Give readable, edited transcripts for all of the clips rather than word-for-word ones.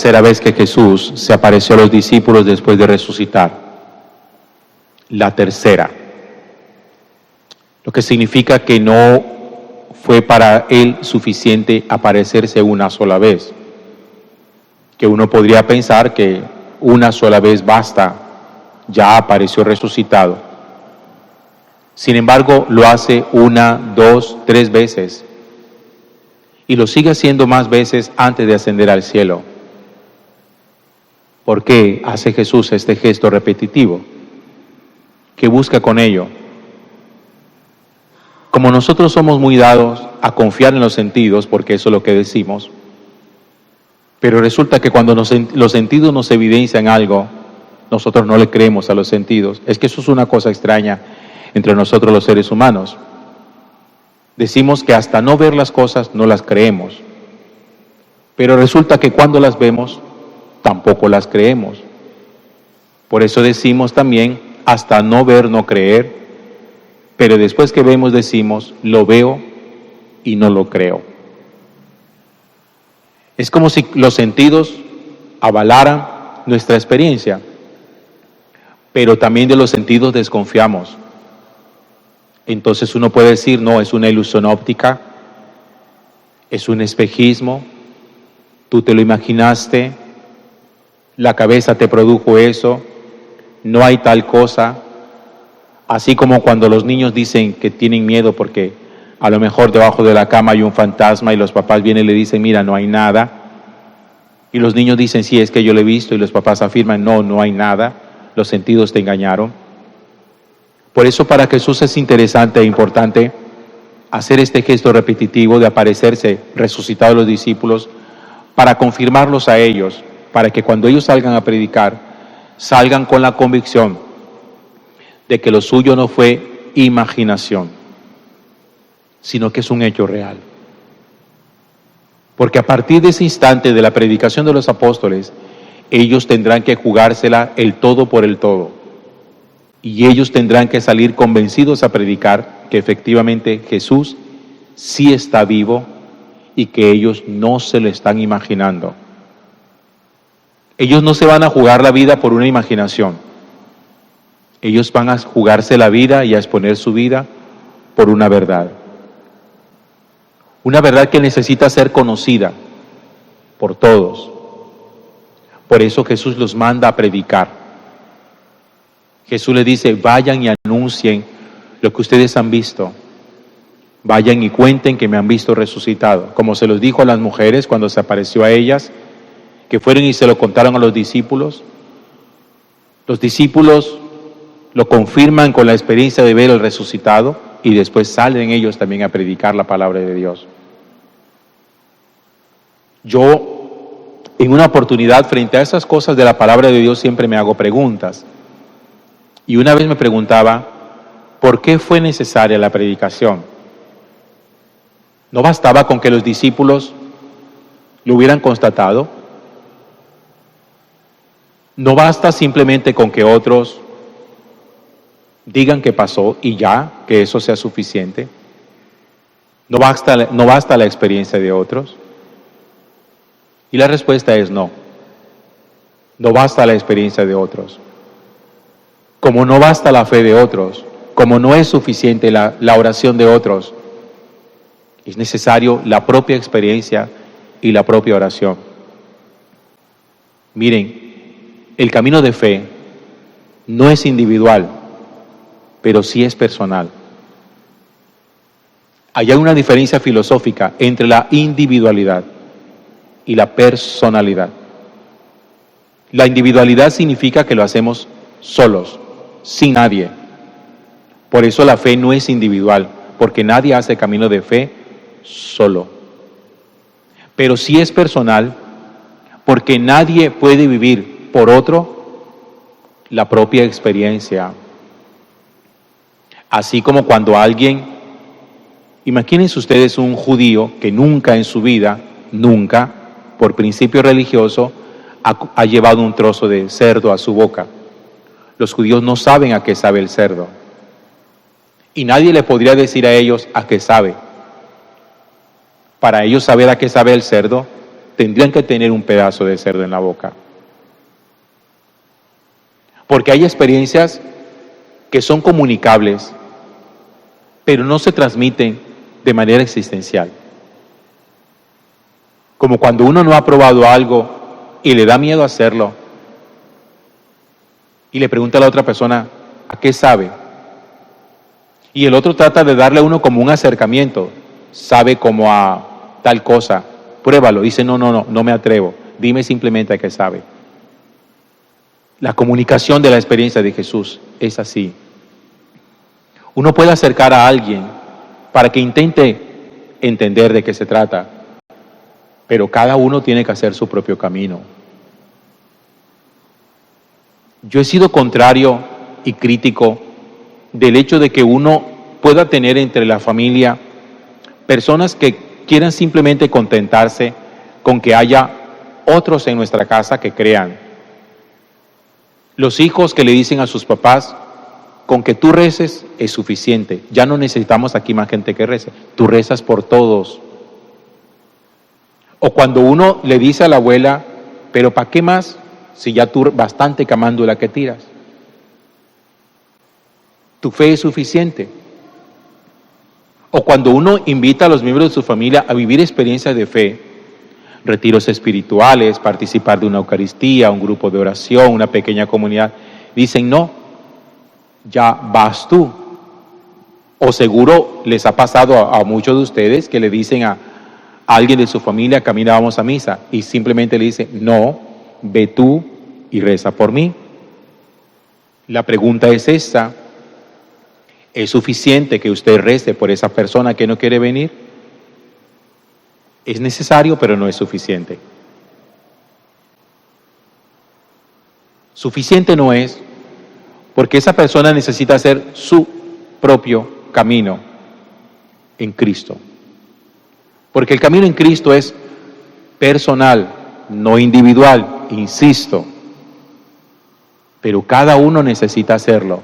tercera vez que Jesús se apareció a los discípulos después de resucitar. La tercera. Lo que significa que no fue para él suficiente aparecerse una sola vez. Que uno podría pensar que una sola vez basta, ya apareció resucitado. Sin embargo, lo hace 1, 2, 3 veces. Y lo sigue haciendo más veces antes de ascender al cielo. ¿Por qué hace Jesús este gesto repetitivo? ¿Qué busca con ello? Como nosotros somos muy dados a confiar en los sentidos, porque eso es lo que decimos, pero resulta que cuando los sentidos nos evidencian algo, nosotros no le creemos a los sentidos. Es que eso es una cosa extraña entre nosotros los seres humanos. Decimos que hasta no ver las cosas no las creemos, pero resulta que cuando las vemos, tampoco las creemos. Por eso decimos también, hasta no ver, no creer, pero después que vemos decimos, lo veo y no lo creo. Es como si los sentidos avalaran nuestra experiencia, pero también de los sentidos desconfiamos. Entonces uno puede decir, no, es una ilusión óptica, es un espejismo, tú te lo imaginaste, la cabeza te produjo eso, no hay tal cosa. Así como cuando los niños dicen que tienen miedo porque a lo mejor debajo de la cama hay un fantasma y los papás vienen y le dicen, mira, no hay nada. Y los niños dicen, sí, es que yo lo he visto, y los papás afirman, no, no hay nada, los sentidos te engañaron. Por eso para Jesús es interesante e importante hacer este gesto repetitivo de aparecerse resucitado a los discípulos para confirmarlos a ellos, para que cuando ellos salgan a predicar, salgan con la convicción de que lo suyo no fue imaginación, sino que es un hecho real. Porque a partir de ese instante de la predicación de los apóstoles, ellos tendrán que jugársela el todo por el todo. Y ellos tendrán que salir convencidos a predicar que efectivamente Jesús sí está vivo y que ellos no se lo están imaginando. Ellos no se van a jugar la vida por una imaginación. Ellos van a jugarse la vida y a exponer su vida por una verdad. Una verdad que necesita ser conocida por todos. Por eso Jesús los manda a predicar. Jesús les dice, vayan y anuncien lo que ustedes han visto. Vayan y cuenten que me han visto resucitado. Como se los dijo a las mujeres cuando se apareció a ellas, que fueron y se lo contaron a los discípulos. Los discípulos lo confirman con la experiencia de ver al resucitado y después salen ellos también a predicar la palabra de Dios. Yo, en una oportunidad, frente a esas cosas de la palabra de Dios, siempre me hago preguntas. Y una vez me preguntaba, ¿por qué fue necesaria la predicación? ¿No bastaba con que los discípulos lo hubieran constatado? ¿No basta simplemente con que otros digan que pasó y ya, que eso sea suficiente? ¿No basta la experiencia de otros? Y la respuesta es no. No basta la experiencia de otros. Como no basta la fe de otros, como no es suficiente la oración de otros, es necesario la propia experiencia y la propia oración. Miren, el camino de fe no es individual, pero sí es personal. Hay una diferencia filosófica entre la individualidad y la personalidad. La individualidad significa que lo hacemos solos, sin nadie. Por eso la fe no es individual, porque nadie hace camino de fe solo. Pero sí es personal, porque nadie puede vivir por otro la propia experiencia. Así como cuando alguien, imagínense ustedes un judío que nunca en su vida, nunca, por principio religioso, ha llevado un trozo de cerdo a su boca. Los judíos no saben a qué sabe el cerdo. Y nadie le podría decir a ellos a qué sabe. Para ellos saber a qué sabe el cerdo tendrían que tener un pedazo de cerdo en la boca. Porque hay experiencias que son comunicables, pero no se transmiten de manera existencial. Como cuando uno no ha probado algo y le da miedo hacerlo, y le pregunta a la otra persona, ¿a qué sabe? Y el otro trata de darle a uno como un acercamiento, sabe como a tal cosa, pruébalo. Dice, no me atrevo, dime simplemente a qué sabe. La comunicación de la experiencia de Jesús es así. Uno puede acercar a alguien para que intente entender de qué se trata, pero cada uno tiene que hacer su propio camino. Yo he sido contrario y crítico del hecho de que uno pueda tener entre la familia personas que quieran simplemente contentarse con que haya otros en nuestra casa que crean. Los hijos que le dicen a sus papás, con que tú reces es suficiente, ya no necesitamos aquí más gente que rece, tú rezas por todos. O cuando uno le dice a la abuela, pero ¿para qué más? Si ya tú bastante camándula que tiras. Tu fe es suficiente. O cuando uno invita a los miembros de su familia a vivir experiencias de fe, retiros espirituales, participar de una Eucaristía, un grupo de oración, una pequeña comunidad, dicen no, ya vas tú. O seguro les ha pasado a muchos de ustedes que le dicen a alguien de su familia, camina, vamos a misa, y simplemente le dicen, no, ve tú y reza por mí. La pregunta es esta: ¿es suficiente que usted rece por esa persona que no quiere venir? Es necesario, pero no es suficiente. Suficiente no es, porque esa persona necesita hacer su propio camino en Cristo. Porque el camino en Cristo es personal, no individual, insisto. Pero cada uno necesita hacerlo.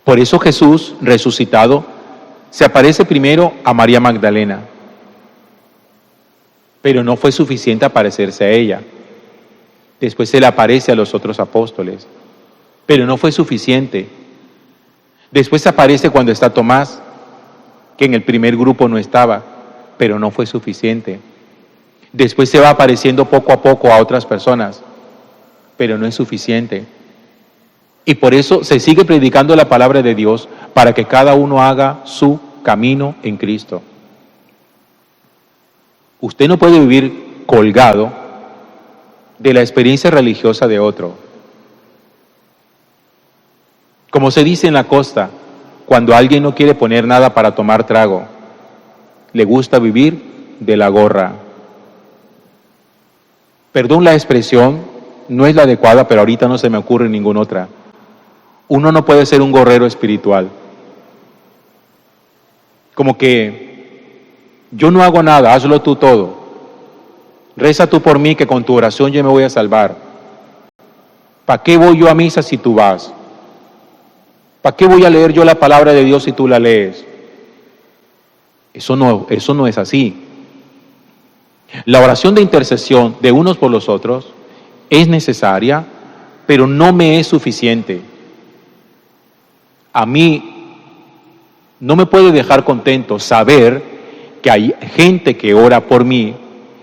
Por eso Jesús, resucitado, se aparece primero a María Magdalena. Pero no fue suficiente aparecerse a ella. Después se le aparece a los otros apóstoles. Pero no fue suficiente. Después se aparece cuando está Tomás, que en el primer grupo no estaba, pero no fue suficiente. Después se va apareciendo poco a poco a otras personas, pero no es suficiente. Y por eso se sigue predicando la palabra de Dios para que cada uno haga su camino en Cristo. Usted no puede vivir colgado de la experiencia religiosa de otro. Como se dice en la costa, cuando alguien no quiere poner nada para tomar trago, le gusta vivir de la gorra. Perdón la expresión, no es la adecuada, pero ahorita no se me ocurre ninguna otra. Uno no puede ser un gorrero espiritual. Como que yo no hago nada, hazlo tú todo. Reza tú por mí que con tu oración yo me voy a salvar. ¿Para qué voy yo a misa si tú vas? ¿Para qué voy a leer yo la palabra de Dios si tú la lees? Eso no es así. La oración de intercesión de unos por los otros es necesaria, pero no me es suficiente. A mí no me puede dejar contento saber que hay gente que ora por mí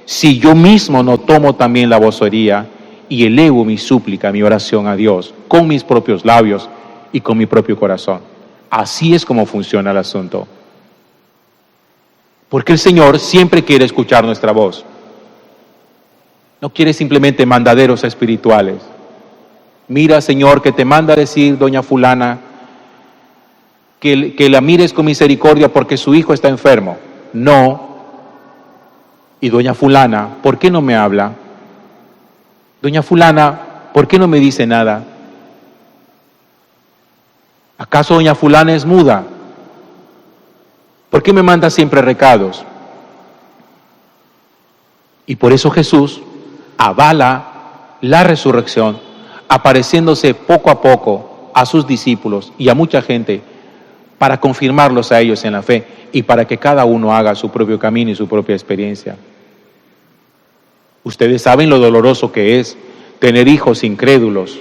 si yo mismo no tomo también la vocería y elevo mi súplica, mi oración a Dios con mis propios labios y con mi propio corazón. Así es como funciona el asunto. Porque el Señor siempre quiere escuchar nuestra voz. No quiere simplemente mandaderos espirituales. Mira, Señor, que te manda a decir doña fulana que la mires con misericordia porque su hijo está enfermo. No. Y doña fulana, ¿por qué no me habla? Doña fulana, ¿por qué no me dice nada? ¿Acaso doña fulana es muda? ¿Por qué me manda siempre recados? Y por eso Jesús avala la resurrección, apareciéndose poco a poco a sus discípulos y a mucha gente para confirmarlos a ellos en la fe y para que cada uno haga su propio camino y su propia experiencia. Ustedes saben lo doloroso que es tener hijos incrédulos,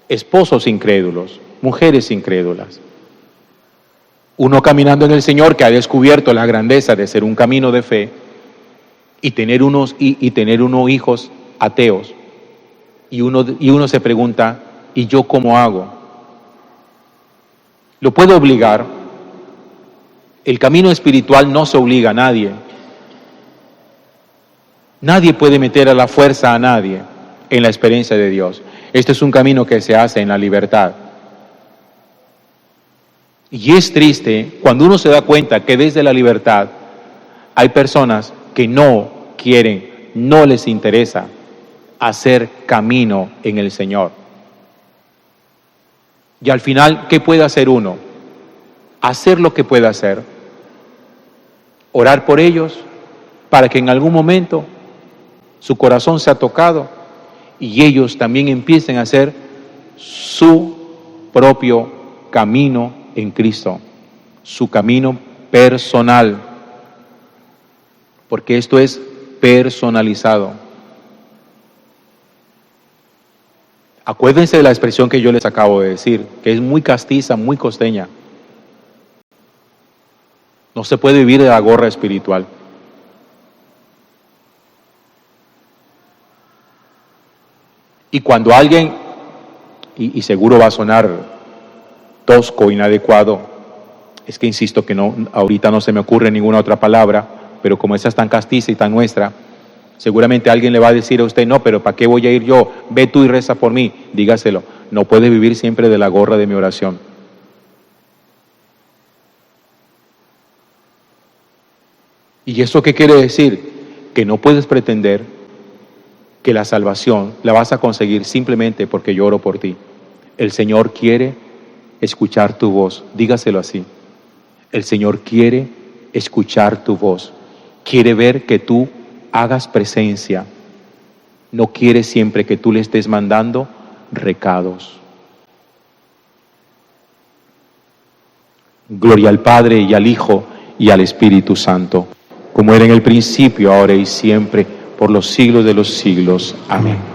esposos incrédulos, mujeres incrédulas. Uno caminando en el Señor que ha descubierto la grandeza de ser un camino de fe y tener unos hijos ateos. Y uno se pregunta, ¿y yo cómo hago? ¿Lo puedo obligar? El camino espiritual no se obliga a nadie. Nadie puede meter a la fuerza a nadie en la experiencia de Dios. Este es un camino que se hace en la libertad. Y es triste cuando uno se da cuenta que desde la libertad hay personas que no quieren, no les interesa hacer camino en el Señor. Y al final, ¿qué puede hacer uno? Hacer lo que pueda hacer. Orar por ellos para que en algún momento su corazón sea tocado y ellos también empiecen a hacer su propio camino en Cristo, su camino personal, porque esto es personalizado. Acuérdense de la expresión que yo les acabo de decir, que es muy castiza, muy costeña. No se puede vivir de la gorra espiritual. Y cuando alguien, y seguro va a sonar tosco, inadecuado, es que insisto que no, ahorita no se me ocurre ninguna otra palabra, pero como esa es tan castiza y tan nuestra, seguramente alguien le va a decir a usted, no, pero ¿para qué voy a ir yo? Ve tú y reza por mí. Dígaselo, no puede vivir siempre de la gorra de mi oración. ¿Y eso qué quiere decir? Que no puedes pretender que la salvación la vas a conseguir simplemente porque yo oro por ti. El Señor quiere escuchar tu voz, dígaselo así. El Señor quiere escuchar tu voz, quiere ver que tú hagas presencia, no quiere siempre que tú le estés mandando recados. Gloria al Padre y al Hijo y al Espíritu Santo, como era en el principio, ahora y siempre, por los siglos de los siglos. Amén.